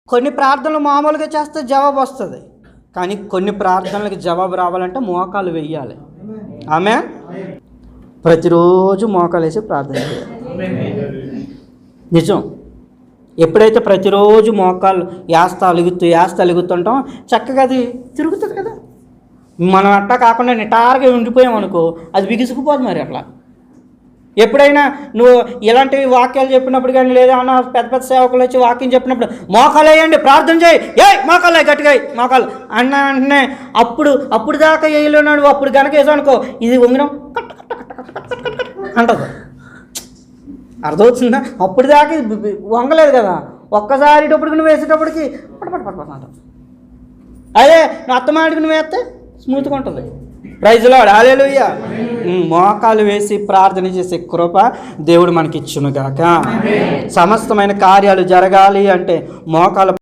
కొన్ని ప్రార్థనలు మామూలుగా చేస్తే జవాబు వస్తుంది, కానీ కొన్ని ప్రార్థనలకు జవాబు రావాలంటే మోకాలు వెయ్యాలి. ఆమె ప్రతిరోజు మోకాలు వేసి ప్రార్థన చేయాలి. నిజం. ఎప్పుడైతే ప్రతిరోజు మోకాలు యాస్త అలుగుతుంటాం, చక్కగా అది తిరుగుతుంది కదా. మనం అట్టా కాకుండా నిటారుగా ఉండిపోయామనుకో, అది బిగుసుకుపోదు. మరి అట్లా ఎప్పుడైనా నువ్వు ఇలాంటివి వాక్యాలు చెప్పినప్పుడు కానీ, లేదా అన్న పెద్ద పెద్ద సేవకులు వచ్చి వాక్యం చెప్పినప్పుడు మోకాలు వేయండి, ప్రార్థన చేయి, మోకాలు గట్టిగా మోకాలు అన్న వెంటనే అప్పుడు దాకా వేయలేనాడు, అప్పుడు గనక వేసానుకో ఇది ఉంగరం కట్ట కట్ట కట్ట కట్ట కట్ట అంటది. అర్థమవుతుందా? అప్పుడు దాకా వంగలేదు కదా, ఒక్కసారి ఇటప్పటికి నువ్వు వేసేటప్పటికి పట అంట. అదే నువ్వు అత్తమాడికి నువ్వు వేస్తే స్మూత్గా ఉంటుంది. ప్రైజ్ లార్డ్, హల్లెలూయా. మోకాలు వేసి ప్రార్థన చేసే కృప దేవుడు మనకి ఇచ్చునుగాక. సమస్తమైన కార్యాలు జరగాలి అంటే మోకాలు